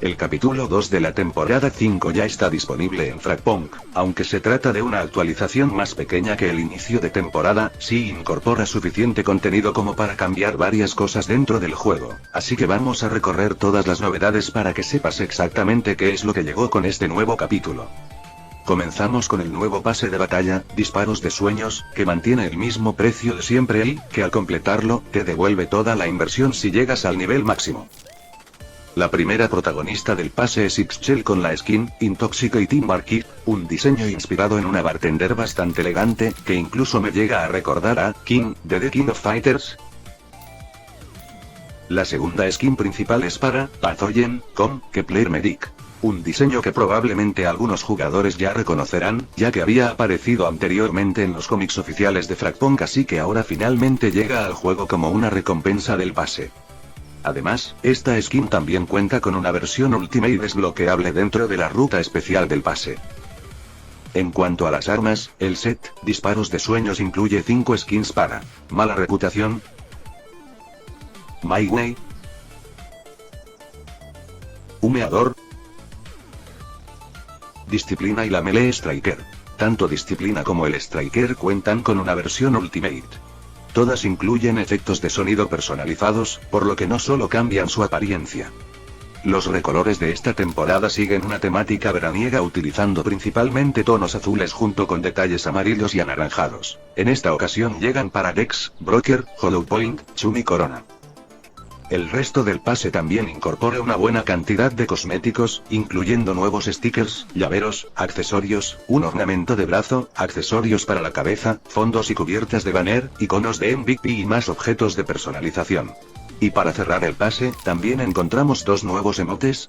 El capítulo 2 de la temporada 5 ya está disponible en Fragpunk, aunque se trata de una actualización más pequeña que el inicio de temporada, sí incorpora suficiente contenido como para cambiar varias cosas dentro del juego, así que vamos a recorrer todas las novedades para que sepas exactamente qué es lo que llegó con este nuevo capítulo. Comenzamos con el nuevo pase de batalla, Disparos de Sueños, que mantiene el mismo precio de siempre y, que al completarlo, te devuelve toda la inversión si llegas al nivel máximo. La primera protagonista del pase es Ixchel con la skin Intoxicating Barkeep, un diseño inspirado en una bartender bastante elegante, que incluso me llega a recordar a King, de The King of Fighters. La segunda skin principal es para Pathogen, con Kepler Medic. Un diseño que probablemente algunos jugadores ya reconocerán, ya que había aparecido anteriormente en los cómics oficiales de Fragpunk, así que ahora finalmente llega al juego como una recompensa del pase. Además, esta skin también cuenta con una versión Ultimate desbloqueable dentro de la ruta especial del pase. En cuanto a las armas, el set Disparos de Sueños incluye 5 skins para Mala Reputación, Mayway, Humeador, Disciplina y la Melee Striker. Tanto Disciplina como el Striker cuentan con una versión Ultimate. Todas incluyen efectos de sonido personalizados, por lo que no solo cambian su apariencia. Los recolores de esta temporada siguen una temática veraniega utilizando principalmente tonos azules junto con detalles amarillos y anaranjados. En esta ocasión llegan para Dex, Broker, Hollow Point, Chum y Corona. El resto del pase también incorpora una buena cantidad de cosméticos, incluyendo nuevos stickers, llaveros, accesorios, un ornamento de brazo, accesorios para la cabeza, fondos y cubiertas de banner, iconos de MVP y más objetos de personalización. Y para cerrar el pase, también encontramos 2 nuevos emotes.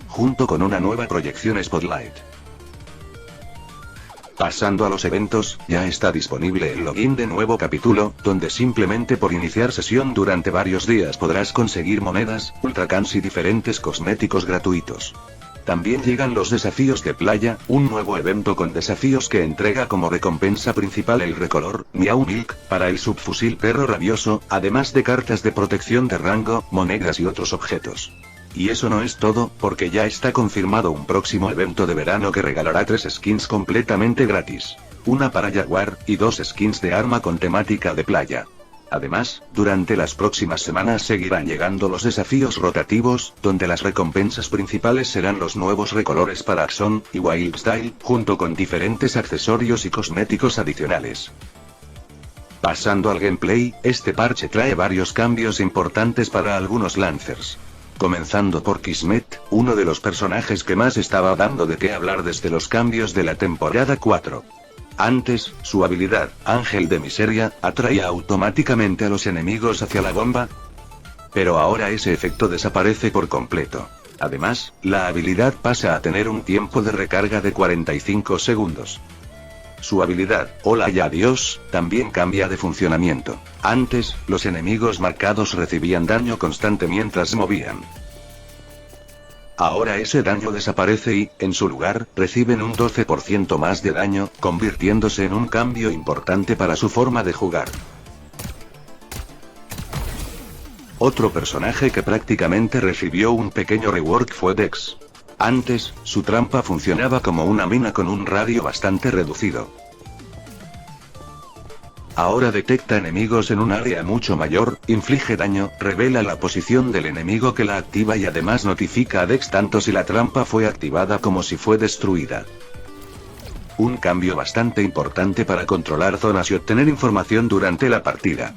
Junto con una nueva proyección Spotlight. Pasando a los eventos, ya está disponible el login de nuevo capítulo, donde simplemente por iniciar sesión durante varios días podrás conseguir monedas, ultracans y diferentes cosméticos gratuitos. También llegan los desafíos de playa, un nuevo evento con desafíos que entrega como recompensa principal el recolor Meow Milk, para el subfusil Perro Rabioso, además de cartas de protección de rango, monedas y otros objetos. Y eso no es todo, porque ya está confirmado un próximo evento de verano que regalará 3 skins completamente gratis. Una para Jaguar, y 2 skins de arma con temática de playa. Además, durante las próximas semanas seguirán llegando los desafíos rotativos, donde las recompensas principales serán los nuevos recolores para Axon y Wildstyle, junto con diferentes accesorios y cosméticos adicionales. Pasando al gameplay, este parche trae varios cambios importantes para algunos Lancers. Comenzando por Kismet, uno de los personajes que más estaba dando de qué hablar desde los cambios de la temporada 4. Antes, su habilidad, Ángel de Miseria, atraía automáticamente a los enemigos hacia la bomba. Pero ahora ese efecto desaparece por completo. Además, la habilidad pasa a tener un tiempo de recarga de 45 segundos. Su habilidad, Hola y Adiós, también cambia de funcionamiento. Antes, los enemigos marcados recibían daño constante mientras movían. Ahora ese daño desaparece y, en su lugar, reciben un 12% más de daño, convirtiéndose en un cambio importante para su forma de jugar. Otro personaje que prácticamente recibió un pequeño rework fue Dex. Antes, su trampa funcionaba como una mina con un radio bastante reducido. Ahora detecta enemigos en un área mucho mayor, inflige daño, revela la posición del enemigo que la activa y además notifica a Dex tanto si la trampa fue activada como si fue destruida. Un cambio bastante importante para controlar zonas y obtener información durante la partida.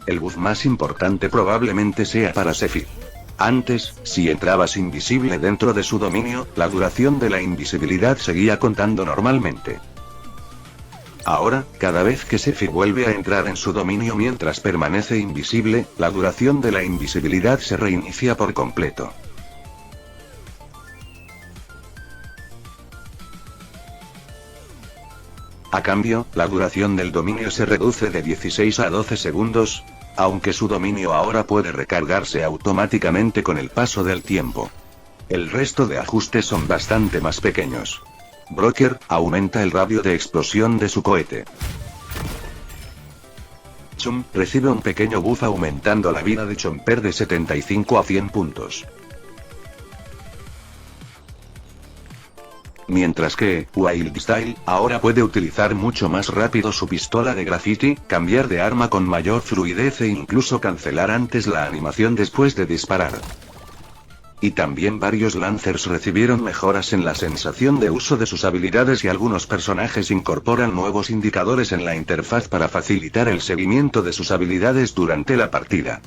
El buff más importante probablemente sea para Sephiroth. Antes, si entrabas invisible dentro de su dominio, la duración de la invisibilidad seguía contando normalmente. Ahora, cada vez que Sephiroth vuelve a entrar en su dominio mientras permanece invisible, la duración de la invisibilidad se reinicia por completo. A cambio, la duración del dominio se reduce de 16 a 12 segundos, aunque su dominio ahora puede recargarse automáticamente con el paso del tiempo. El resto de ajustes son bastante más pequeños. Broker aumenta el radio de explosión de su cohete. Chum recibe un pequeño buff aumentando la vida de Chomper de 75 a 100 puntos. Mientras que, Wildstyle, ahora puede utilizar mucho más rápido su pistola de graffiti, cambiar de arma con mayor fluidez e incluso cancelar antes la animación después de disparar. Y también varios Lancers recibieron mejoras en la sensación de uso de sus habilidades y algunos personajes incorporan nuevos indicadores en la interfaz para facilitar el seguimiento de sus habilidades durante la partida.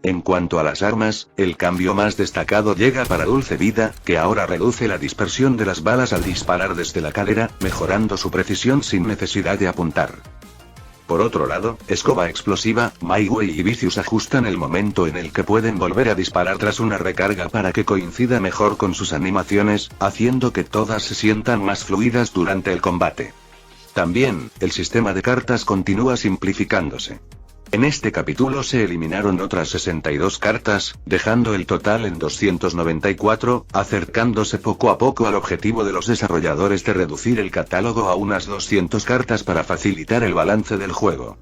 En cuanto a las armas, el cambio más destacado llega para Dulce Vida, que ahora reduce la dispersión de las balas al disparar desde la cadera, mejorando su precisión sin necesidad de apuntar. Por otro lado, Escoba Explosiva, Maiwei y Vicious ajustan el momento en el que pueden volver a disparar tras una recarga para que coincida mejor con sus animaciones, haciendo que todas se sientan más fluidas durante el combate. También, el sistema de cartas continúa simplificándose. En este capítulo se eliminaron otras 62 cartas, dejando el total en 294, acercándose poco a poco al objetivo de los desarrolladores de reducir el catálogo a unas 200 cartas para facilitar el balance del juego.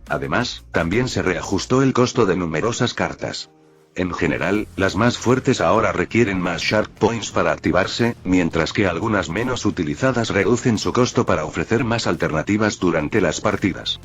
Además, también se reajustó el costo de numerosas cartas. En general, las más fuertes ahora requieren más Shark Points para activarse, mientras que algunas menos utilizadas reducen su costo para ofrecer más alternativas durante las partidas.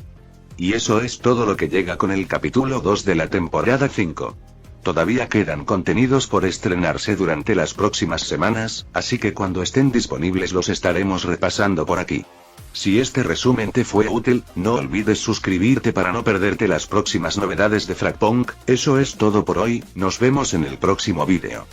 Y eso es todo lo que llega con el capítulo 2 de la temporada 5. Todavía quedan contenidos por estrenarse durante las próximas semanas, así que cuando estén disponibles los estaremos repasando por aquí. Si este resumen te fue útil, no olvides suscribirte para no perderte las próximas novedades de Fragpunk. Eso es todo por hoy, nos vemos en el próximo vídeo.